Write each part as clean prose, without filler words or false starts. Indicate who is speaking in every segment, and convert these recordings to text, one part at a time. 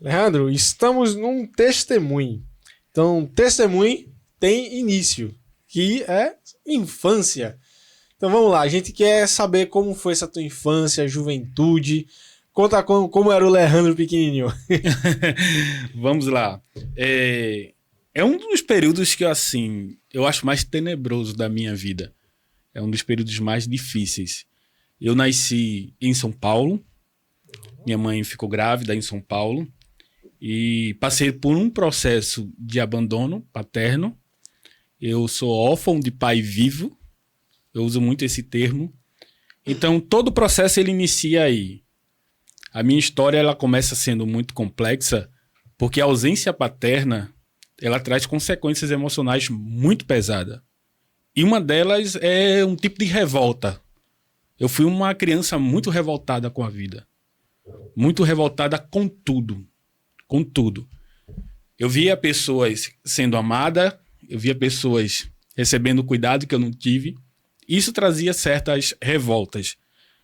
Speaker 1: Alejandro, estamos num testemunho. Então, testemunho tem início, que é infância. Então vamos lá, a gente quer saber como foi essa tua infância, juventude. Conta como era o Alejandro pequenininho.
Speaker 2: Vamos lá. É um dos períodos que, assim, eu acho mais tenebroso da minha vida. É um dos períodos mais difíceis. Eu nasci em São Paulo. Minha mãe ficou grávida em São Paulo. E passei por um processo de abandono paterno. Eu sou órfão de pai vivo. Eu uso muito esse termo. Então, todo o processo ele inicia aí. A minha história ela começa sendo muito complexa porque a ausência paterna ela traz consequências emocionais muito pesadas. E uma delas é um tipo de revolta. Eu fui uma criança muito revoltada com a vida. Muito revoltada com tudo. Com tudo. Eu via pessoas sendo amadas, eu via pessoas recebendo cuidado que eu não tive. Isso trazia certas revoltas.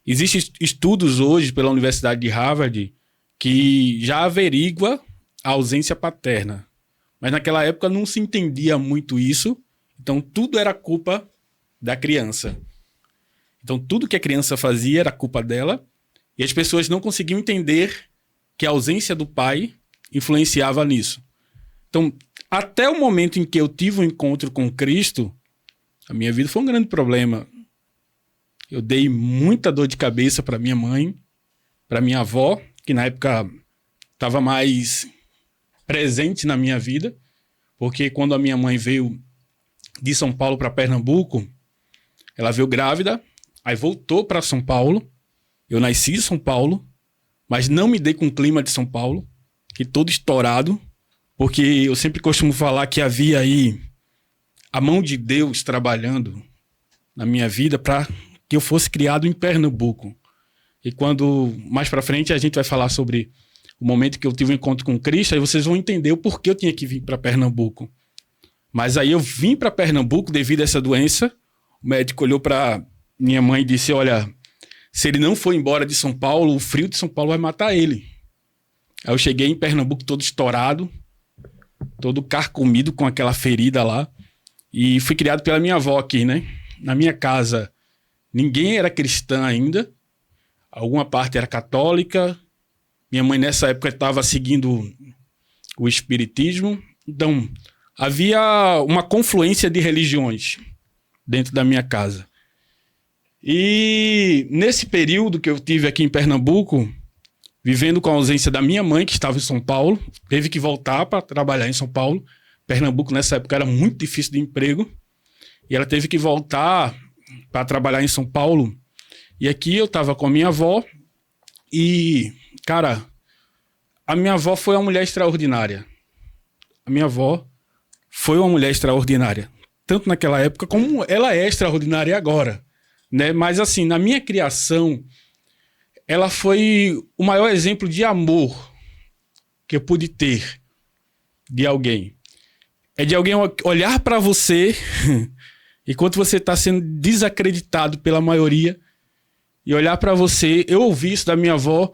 Speaker 2: Existem estudos hoje pela Universidade de Harvard que já averigua a ausência paterna. Mas naquela época não se entendia muito isso. Então tudo era culpa da criança. Então tudo que a criança fazia era culpa dela. E as pessoas não conseguiam entender que a ausência do pai influenciava nisso. Então, até o momento em que eu tive um encontro com Cristo, a minha vida foi um grande problema. Eu dei muita dor de cabeça para minha mãe, para minha avó, que na época estava mais presente na minha vida, porque quando a minha mãe veio de São Paulo para Pernambuco, ela veio grávida, aí voltou para São Paulo. Eu nasci em São Paulo, mas não me dei com o clima de São Paulo, que todo estourado, porque eu sempre costumo falar que havia aí a mão de Deus trabalhando na minha vida para que eu fosse criado em Pernambuco. E quando mais para frente a gente vai falar sobre o momento que eu tive um encontro com Cristo, aí vocês vão entender o porquê eu tinha que vir para Pernambuco. Mas aí eu vim para Pernambuco devido a essa doença. O médico olhou para minha mãe e disse, olha, se ele não for embora de São Paulo, o frio de São Paulo vai matar ele. Aí eu cheguei em Pernambuco todo estourado, todo carcomido com aquela ferida lá. E fui criado pela minha avó aqui, né? Na minha casa, ninguém era cristã ainda. Alguma parte era católica. Minha mãe, nessa época, estava seguindo o espiritismo. Então, havia uma confluência de religiões dentro da minha casa. E nesse período que eu tive aqui em Pernambuco, vivendo com a ausência da minha mãe, que estava em São Paulo, teve que voltar para trabalhar em São Paulo. Pernambuco, nessa época, era muito difícil de emprego. E ela teve que voltar para trabalhar em São Paulo. E aqui eu estava com a minha avó. E, cara, a minha avó foi uma mulher extraordinária. A minha avó foi uma mulher extraordinária. Tanto naquela época como ela é extraordinária agora. Né? Mas, assim, na minha criação, ela foi o maior exemplo de amor que eu pude ter de alguém. É de alguém olhar para você enquanto você está sendo desacreditado pela maioria e olhar para você. Eu ouvi isso da minha avó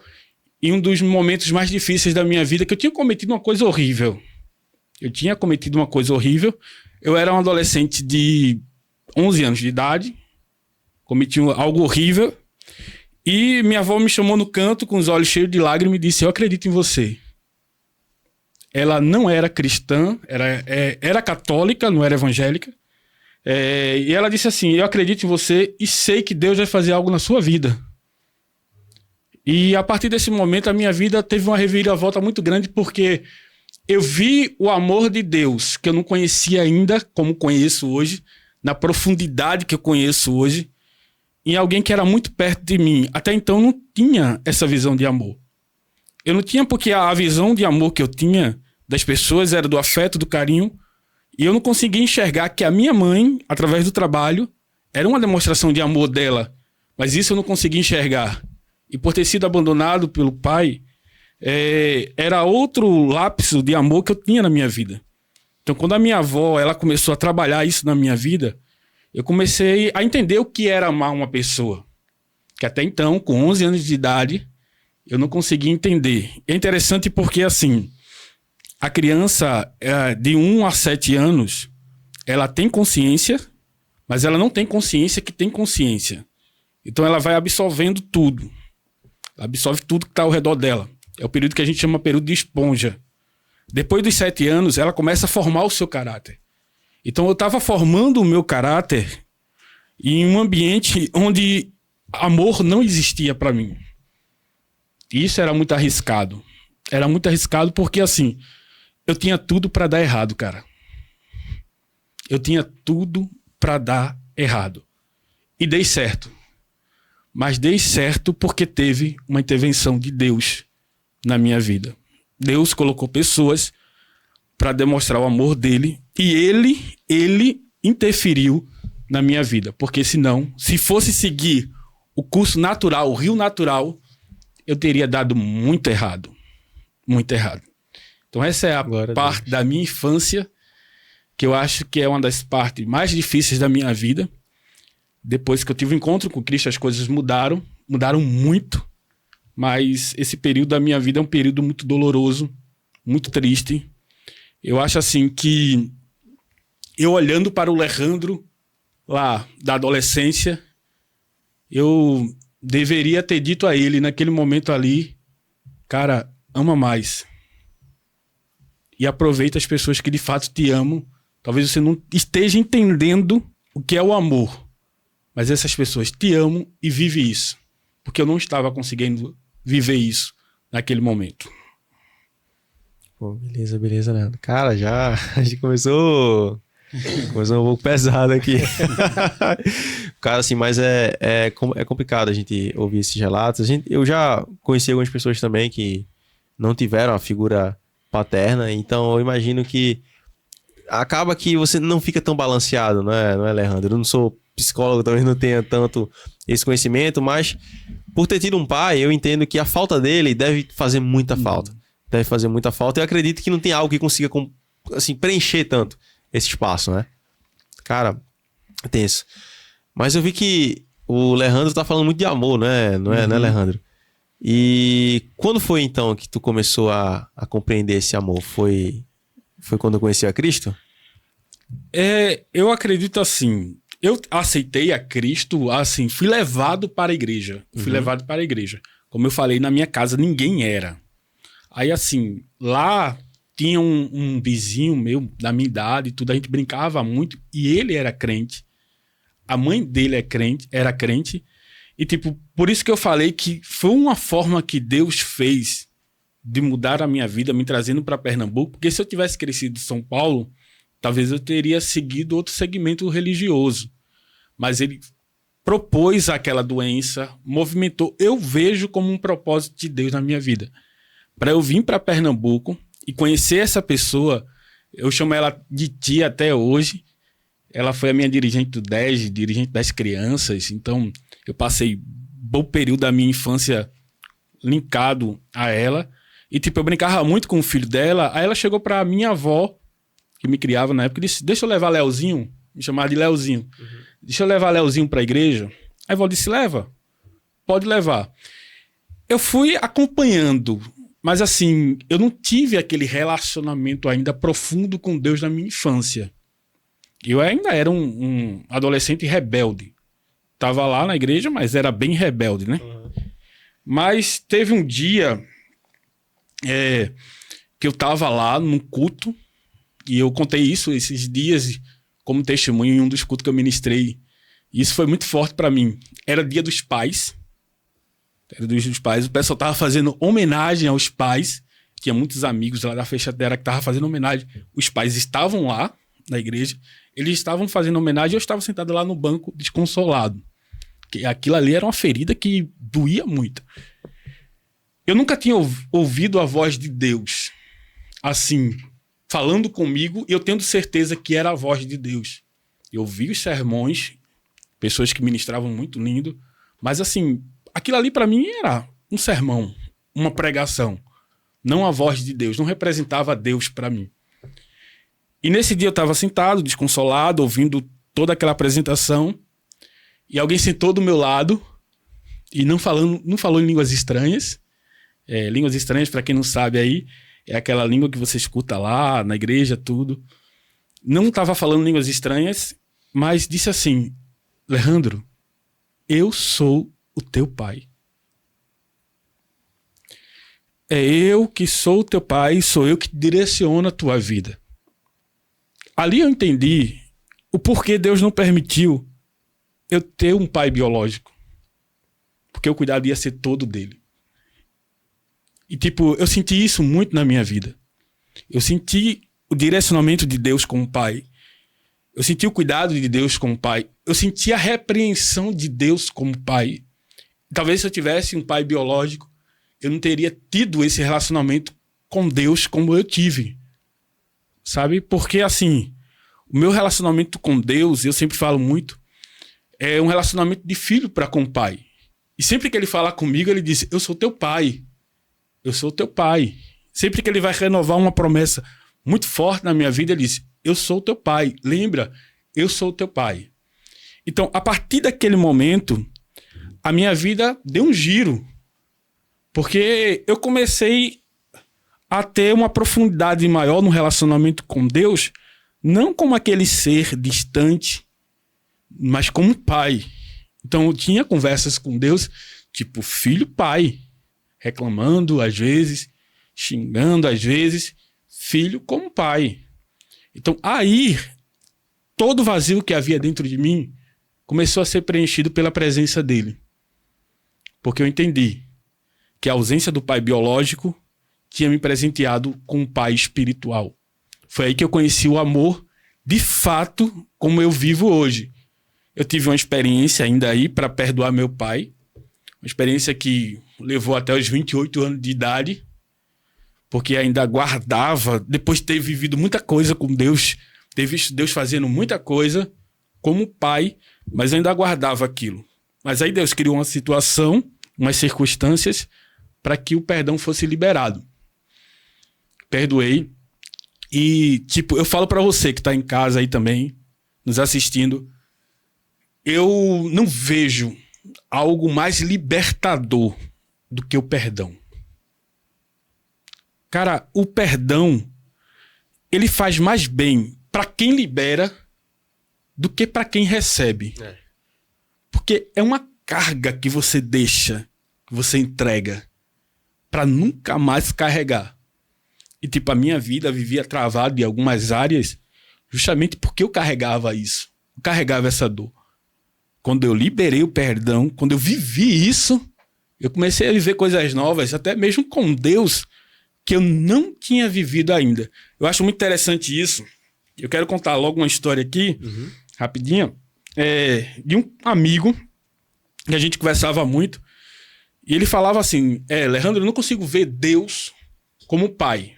Speaker 2: em um dos momentos mais difíceis da minha vida, que eu tinha cometido uma coisa horrível. Eu era um adolescente de 11 anos de idade, cometi algo horrível. E minha avó me chamou no canto com os olhos cheios de lágrimas e disse, eu acredito em você. Ela não era cristã, era católica, não era evangélica. E ela disse assim, eu acredito em você e sei que Deus vai fazer algo na sua vida. E a partir desse momento a minha vida teve uma reviravolta muito grande porque eu vi o amor de Deus, que eu não conhecia ainda como conheço hoje, na profundidade que eu conheço hoje, em alguém que era muito perto de mim. Até então eu não tinha essa visão de amor. Eu não tinha porque a visão de amor que eu tinha das pessoas era do afeto, do carinho. E eu não conseguia enxergar que a minha mãe, através do trabalho, era uma demonstração de amor dela. Mas isso eu não conseguia enxergar. E por ter sido abandonado pelo pai, era outro lapso de amor que eu tinha na minha vida. Então quando a minha avó ela começou a trabalhar isso na minha vida, eu comecei a entender o que era amar uma pessoa. Que até então, com 11 anos de idade, Eu não conseguia entender. É interessante porque, assim, a criança de 1 a 7 anos, ela tem consciência, mas ela não tem consciência que tem consciência. Então ela vai absorvendo tudo. Ela absorve tudo que está ao redor dela. É o período que a gente chama período de esponja. Depois dos 7 anos, ela começa a formar o seu caráter. Então eu estava formando o meu caráter em um ambiente onde amor não existia para mim. E isso era muito arriscado. Era muito arriscado porque, assim, eu tinha tudo para dar errado, cara. Eu tinha tudo para dar errado. E dei certo. Mas dei certo porque teve uma intervenção de Deus na minha vida. Deus colocou pessoas para demonstrar o amor dele e ele interferiu na minha vida. Porque senão, se fosse seguir o curso natural, o rio natural, eu teria dado muito errado. Muito errado. Então essa é a parte da minha infância que eu acho que é uma das partes mais difíceis da minha vida. Depois que eu tive um encontro com Cristo, as coisas mudaram muito. Mas esse período da minha vida é um período muito doloroso, muito triste. Eu acho assim que eu olhando para o Leandro lá da adolescência, eu deveria ter dito a ele naquele momento ali, cara, ama mais. E aproveita as pessoas que de fato te amam. Talvez você não esteja entendendo o que é o amor. Mas essas pessoas te amam e vivem isso. Porque eu não estava conseguindo viver isso naquele momento.
Speaker 3: Pô, beleza, Leandro. Cara, a gente começou um pouco pesado aqui. Cara, assim, mas é complicado a gente ouvir esses relatos. Eu já conheci algumas pessoas também que não tiveram a figura paterna, então eu imagino que acaba que você não fica tão balanceado, não é, Leandro? Eu não sou psicólogo, talvez não tenha tanto esse conhecimento, mas por ter tido um pai, eu entendo que a falta dele deve fazer muita falta. Deve fazer muita falta. Eu acredito que não tem algo que consiga assim, preencher tanto esse espaço, né? Cara, é tenso. Mas eu vi que o Leandro tá falando muito de amor, né? Não é, né, Leandro? E quando foi então que tu começou a compreender esse amor? Foi quando eu conheci a Cristo?
Speaker 2: Eu acredito assim. Eu aceitei a Cristo, assim, fui levado para a igreja. Como eu falei, na minha casa ninguém era. Aí, assim, lá tinha um vizinho meu, da minha idade, tudo, a gente brincava muito, e ele era crente. A mãe dele era crente. E, tipo, por isso que eu falei que foi uma forma que Deus fez de mudar a minha vida, me trazendo para Pernambuco, porque se eu tivesse crescido em São Paulo, talvez eu teria seguido outro segmento religioso. Mas ele propôs aquela doença, movimentou. Eu vejo como um propósito de Deus na minha vida. Para eu vir para Pernambuco e conhecer essa pessoa, eu chamo ela de tia até hoje. Ela foi a minha dirigente do DES, dirigente das crianças. Então, eu passei bom período da minha infância linkado a ela. E, tipo, eu brincava muito com o filho dela. Aí ela chegou para minha avó, que me criava na época, e disse, deixa eu levar Leozinho. Me chamava de Leozinho. Deixa eu levar Leozinho para a igreja. Aí a avó disse, leva. Pode levar. Eu fui acompanhando. Mas, assim, eu não tive aquele relacionamento ainda profundo com Deus na minha infância. Eu ainda era um adolescente rebelde. Tava lá na igreja, mas era bem rebelde, né? Mas teve um dia que eu tava lá num culto, e eu contei isso esses dias como testemunho em um dos cultos que eu ministrei. E isso foi muito forte para mim. Era dia dos pais. O pessoal tava fazendo homenagem aos pais. Tinha muitos amigos lá da fechadeira que tava fazendo homenagem. Os pais estavam lá na igreja. Eles estavam fazendo homenagem e eu estava sentado lá no banco desconsolado. Que aquilo ali era uma ferida que doía muito. Eu nunca tinha ouvido a voz de Deus assim, falando comigo, e eu tendo certeza que era a voz de Deus. Eu ouvi os sermões, pessoas que ministravam muito lindo, mas assim, aquilo ali para mim era um sermão, uma pregação, não a voz de Deus, não representava Deus para mim. E nesse dia eu estava sentado, desconsolado, ouvindo toda aquela apresentação, e alguém sentou do meu lado e não falou em línguas estranhas, Línguas estranhas, para quem não sabe aí, é aquela língua que você escuta lá na igreja, tudo. Não estava falando línguas estranhas, mas disse assim: Leandro, eu sou o teu pai. É eu que sou o teu pai, sou eu que direciono a tua vida. Ali eu entendi o porquê Deus não permitiu eu ter um pai biológico. Porque o cuidado ia ser todo dele. E eu senti isso muito na minha vida. Eu senti o direcionamento de Deus como pai. Eu senti o cuidado de Deus como pai. Eu senti a repreensão de Deus como pai. Talvez se eu tivesse um pai biológico, eu não teria tido esse relacionamento com Deus como eu tive. Sabe? Porque, assim, o meu relacionamento com Deus, eu sempre falo muito, é um relacionamento de filho para com o pai. E sempre que ele fala comigo, ele diz: eu sou teu pai. Eu sou teu pai. Sempre que ele vai renovar uma promessa muito forte na minha vida, ele diz: eu sou teu pai. Lembra? Eu sou teu pai. Então, a partir daquele momento, a minha vida deu um giro. Porque eu comecei a ter uma profundidade maior no relacionamento com Deus, não como aquele ser distante, mas como um pai. Então eu tinha conversas com Deus, tipo filho-pai, reclamando às vezes, xingando às vezes, filho como pai. Então aí, todo o vazio que havia dentro de mim começou a ser preenchido pela presença dele. Porque eu entendi que a ausência do pai biológico tinha me presenteado com um pai espiritual. Foi aí que eu conheci o amor de fato como eu vivo hoje. Eu tive uma experiência ainda aí para perdoar meu pai, uma experiência que levou até os 28 anos de idade, porque ainda guardava, depois de ter vivido muita coisa com Deus, ter visto Deus fazendo muita coisa como pai, mas eu ainda guardava aquilo. Mas aí Deus criou uma situação, umas circunstâncias, para que o perdão fosse liberado. Perdoei. E, eu falo para você que está em casa aí também, nos assistindo, eu não vejo algo mais libertador do que o perdão. Cara, o perdão, ele faz mais bem para quem libera do que para quem recebe. Porque é uma carga que você deixa, que você entrega, para nunca mais carregar. E a minha vida vivia travada em algumas áreas justamente porque eu carregava isso. Eu carregava essa dor. Quando eu liberei o perdão, quando eu vivi isso, eu comecei a viver coisas novas, até mesmo com Deus, que eu não tinha vivido ainda. Eu acho muito interessante isso. Eu quero contar logo uma história aqui, rapidinho, de um amigo que a gente conversava muito. E ele falava assim: Leandro, eu não consigo ver Deus como pai.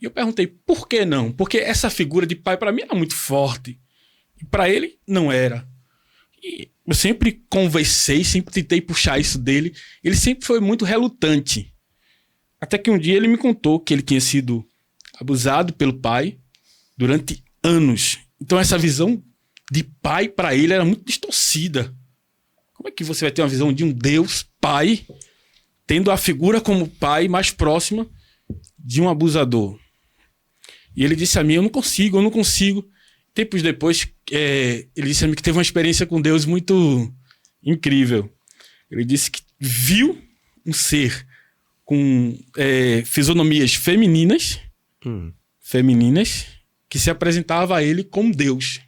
Speaker 2: E eu perguntei, por que não? Porque essa figura de pai para mim era muito forte. E para ele não era. E eu sempre conversei, sempre tentei puxar isso dele. Ele sempre foi muito relutante. Até que um dia ele me contou que ele tinha sido abusado pelo pai durante anos. Então essa visão de pai para ele era muito distorcida. Como é que você vai ter uma visão de um Deus pai, tendo a figura como pai mais próxima de um abusador? E ele disse a mim: eu não consigo. Tempos depois, ele disse a mim que teve uma experiência com Deus muito incrível. Ele disse que viu um ser com fisionomias femininas, que se apresentava a ele como Deus.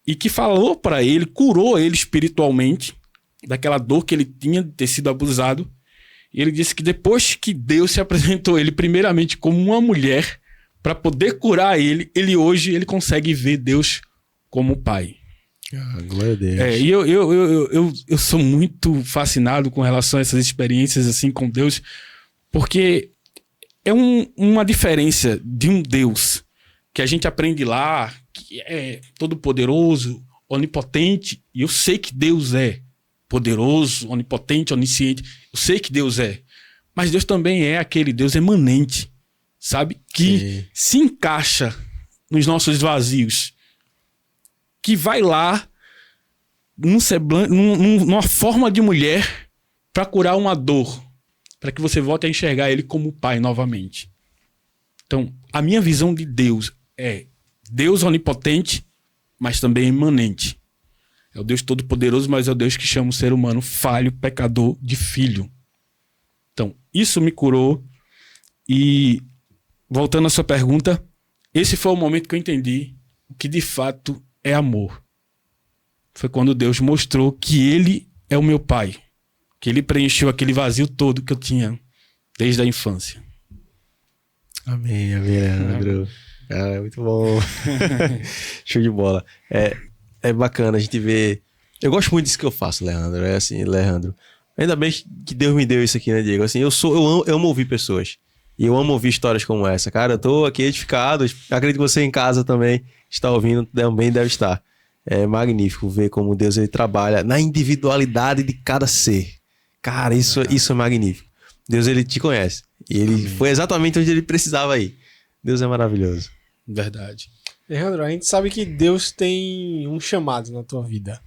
Speaker 2: E que falou para ele, curou ele espiritualmente daquela dor que ele tinha de ter sido abusado. E ele disse que depois que Deus se apresentou a ele primeiramente como uma mulher para poder curar ele hoje ele consegue ver Deus como pai.
Speaker 3: Glória a Deus.
Speaker 2: E eu sou muito fascinado com relação a essas experiências assim com Deus, porque é uma diferença de um Deus que a gente aprende lá, que é todo poderoso, onipotente, e eu sei que Deus é poderoso, onipotente, onisciente, eu sei que Deus é, mas Deus também é aquele Deus emanente, sabe? Que se encaixa nos nossos vazios, que vai lá num semblante, numa forma de mulher para curar uma dor, para que você volte a enxergar ele como pai novamente. Então, a minha visão de Deus é Deus onipotente, mas também imanente. É o Deus todo-poderoso, mas é o Deus que chama o ser humano falho, pecador, de filho. Então, isso me curou. E, voltando à sua pergunta, esse foi o momento que eu entendi o que de fato é amor. Foi quando Deus mostrou que ele é o meu pai. Que ele preencheu aquele vazio todo que eu tinha desde a infância.
Speaker 3: Amém, Leandro. Cara, é muito bom. Show de bola. É bacana a gente ver. Eu gosto muito disso que eu faço, Leandro. É assim, Leandro. Ainda bem que Deus me deu isso aqui, né, Diego? Assim, eu amo ouvir pessoas. E eu amo ouvir histórias como essa. Cara, eu tô aqui edificado. Acredito que você em casa também está ouvindo, também deve estar. É magnífico ver como Deus ele trabalha na individualidade de cada ser. Cara, isso é magnífico. Deus, ele te conhece. E ele foi exatamente onde ele precisava ir. Deus é maravilhoso.
Speaker 2: Verdade.
Speaker 1: Leandro, a gente sabe que Deus tem um chamado na tua vida.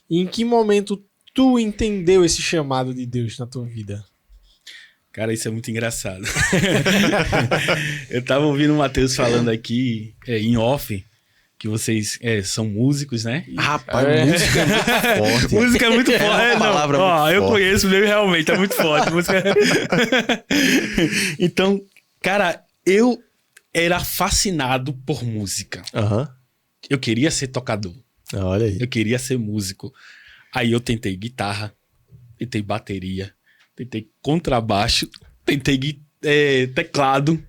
Speaker 1: E em que momento tu entendeu esse chamado de Deus na tua vida?
Speaker 2: Cara, isso é muito engraçado. Eu tava ouvindo o Matheus falando aqui, em off, que vocês são músicos, né?
Speaker 3: Rapaz, música é muito forte.
Speaker 2: Música é muito forte.
Speaker 3: uma palavra muito
Speaker 2: eu
Speaker 3: forte.
Speaker 2: conheço mesmo, realmente, é muito forte. Música... Então, cara, eu era fascinado por música.
Speaker 3: Aham.
Speaker 2: Eu queria ser tocador.
Speaker 3: Olha aí.
Speaker 2: Eu queria ser músico. Aí eu tentei guitarra, tentei bateria, tentei contrabaixo, tentei teclado.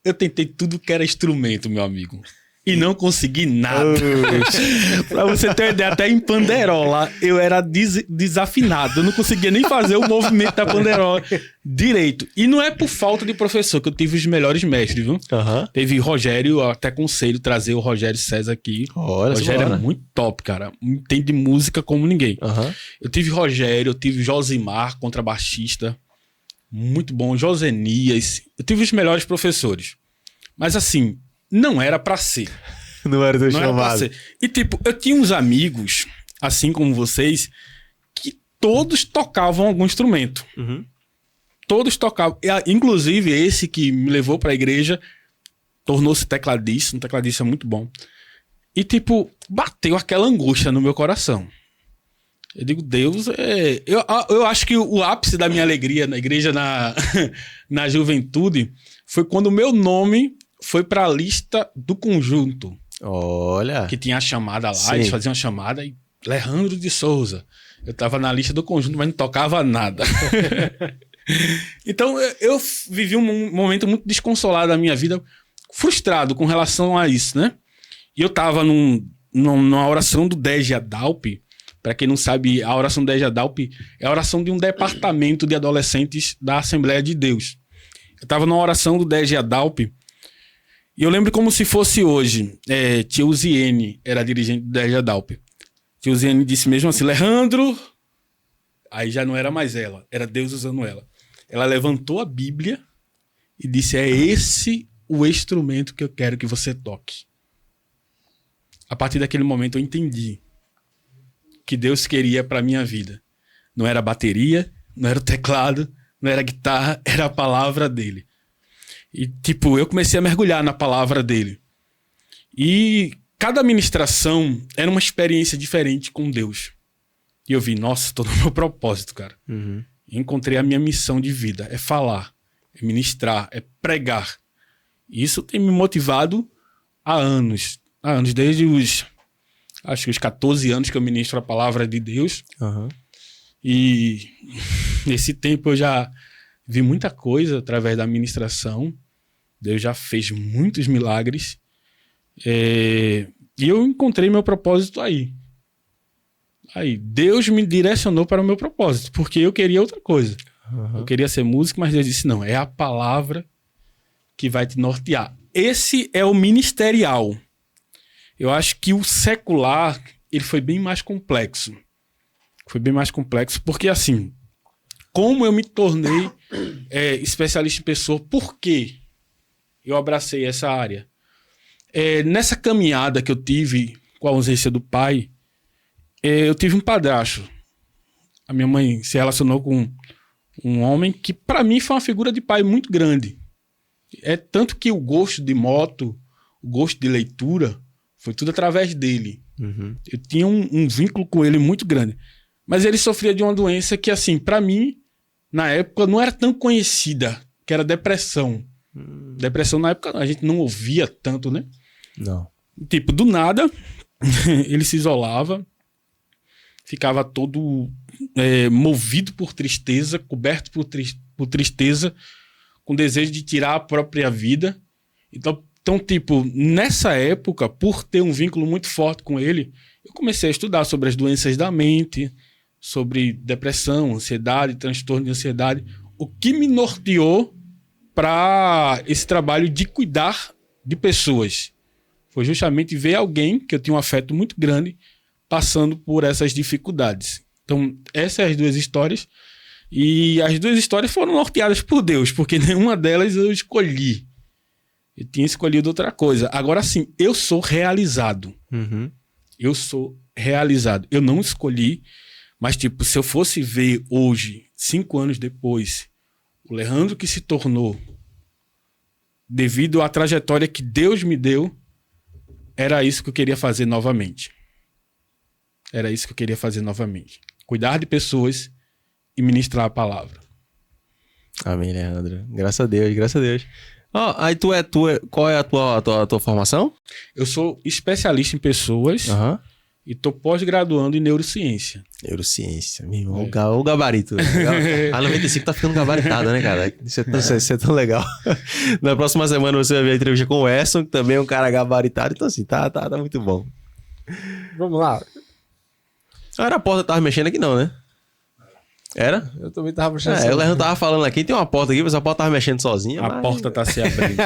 Speaker 2: Eu tentei tudo que era instrumento, meu amigo. E não consegui nada. Pra você ter uma ideia, até em panderola eu era desafinado. Eu não conseguia nem fazer o movimento da panderola direito. E não é por falta de professor, que eu tive os melhores mestres, viu?
Speaker 3: Aham.
Speaker 2: Teve Rogério, eu até aconselho trazer o Rogério César aqui.
Speaker 3: Olha,
Speaker 2: Rogério
Speaker 3: bora.
Speaker 2: é muito top, cara. Entende música como ninguém.
Speaker 3: Aham.
Speaker 2: Eu tive Rogério, eu tive Josimar, contrabaixista. Muito bom. Josenias. Eu tive os melhores professores. Mas assim, não era pra ser.
Speaker 3: Não era teu
Speaker 2: Não era pra
Speaker 3: chamado.
Speaker 2: ser. E tipo, eu tinha uns amigos, assim como vocês, que todos tocavam algum instrumento.
Speaker 3: Uhum.
Speaker 2: Todos tocavam. Inclusive, esse que me levou pra igreja tornou-se tecladista. Um tecladista muito bom. E tipo, bateu aquela angústia no meu coração. Eu digo, Deus, eu acho que o ápice da minha alegria na igreja, na juventude, foi quando o meu nome foi pra lista do conjunto.
Speaker 3: Olha.
Speaker 2: Que tinha a chamada lá,
Speaker 3: Sim.
Speaker 2: eles faziam a chamada e Leandro de Souza. Eu tava na lista do conjunto, mas não tocava nada. Então eu vivi um momento muito desconsolado da minha vida, frustrado com relação a isso, né? E eu tava numa oração do 10 de Adalp. Pra quem não sabe, a oração 10 de Adalp é a oração de um departamento de adolescentes da Assembleia de Deus. Eu tava numa oração do 10 de Adalp. E eu lembro como se fosse hoje. Tia Uziene era dirigente do 10 de Adalp. Tia Uziene disse mesmo assim, Leandro... Aí já não era mais ela, era Deus usando ela. Ela levantou a Bíblia e disse, é esse o instrumento que eu quero que você toque. A partir daquele momento eu entendi que Deus queria pra minha vida. Não era bateria, não era o teclado, não era a guitarra, era a palavra dele. E, tipo, eu comecei a mergulhar na palavra dele. E cada ministração era uma experiência diferente com Deus. E eu vi, nossa, tô no meu propósito, cara.
Speaker 3: Uhum.
Speaker 2: Encontrei a minha missão de vida. É falar, é ministrar, é pregar. E isso tem me motivado há anos. Há anos, desde os 14 anos que eu ministro a palavra de Deus.
Speaker 3: Uhum.
Speaker 2: E nesse tempo eu já vi muita coisa através da ministração. Deus já fez muitos milagres. E eu encontrei meu propósito aí. Deus me direcionou para o meu propósito, porque eu queria outra coisa.
Speaker 3: Uhum.
Speaker 2: Eu queria ser músico, mas Deus disse, não, é a palavra que vai te nortear. Esse é o ministerial. Eu acho que o secular, ele foi bem mais complexo. Foi bem mais complexo, porque assim, como eu me tornei especialista em pessoa, por quê eu abracei essa área? Nessa caminhada que eu tive com a ausência do pai, eu tive um padrasto. A minha mãe se relacionou com um homem que, para mim, foi uma figura de pai muito grande. É tanto que o gosto de moto, o gosto de leitura, foi tudo através dele.
Speaker 3: Uhum.
Speaker 2: Eu tinha um vínculo com ele muito grande. Mas ele sofria de uma doença que, assim, para mim, na época, não era tão conhecida, que era depressão. Depressão, na época, a gente não ouvia tanto, né?
Speaker 3: Não.
Speaker 2: Tipo, do nada, ele se isolava, ficava todo movido por tristeza, coberto por tristeza, com desejo de tirar a própria vida. Então, tipo, nessa época, por ter um vínculo muito forte com ele, eu comecei a estudar sobre as doenças da mente, sobre depressão, ansiedade, transtorno de ansiedade, o que me norteou para esse trabalho de cuidar de pessoas. Foi justamente ver alguém que eu tinha um afeto muito grande passando por essas dificuldades. Então, essas são as duas histórias. E as duas histórias foram norteadas por Deus, porque nenhuma delas eu escolhi. Eu tinha escolhido outra coisa. Agora sim, eu sou realizado.
Speaker 3: Uhum.
Speaker 2: Eu sou realizado. Eu não escolhi, mas tipo, se eu fosse ver hoje, 5 anos depois, o Leandro que se tornou, devido à trajetória que Deus me deu, era isso que eu queria fazer novamente. Era isso que eu queria fazer novamente. Cuidar de pessoas e ministrar a palavra.
Speaker 3: Amém, Leandro. Graças a Deus, graças a Deus. Aí qual é a tua formação?
Speaker 2: Eu sou especialista em pessoas e tô pós-graduando em neurociência.
Speaker 3: Neurociência, meu irmão. O gabarito. A 95 tá ficando gabaritada, né, cara? Isso é tão legal. Na próxima semana você vai ver a entrevista com o Erson, que também é um cara gabaritado. Então, assim, tá muito bom.
Speaker 1: Vamos lá.
Speaker 3: Era a porta que tava mexendo aqui, não, né? Era?
Speaker 1: Eu também tava mexendo.
Speaker 3: O Leandro tava falando aqui, tem uma porta aqui, mas a porta tava mexendo sozinha.
Speaker 2: A porta tá se abrindo.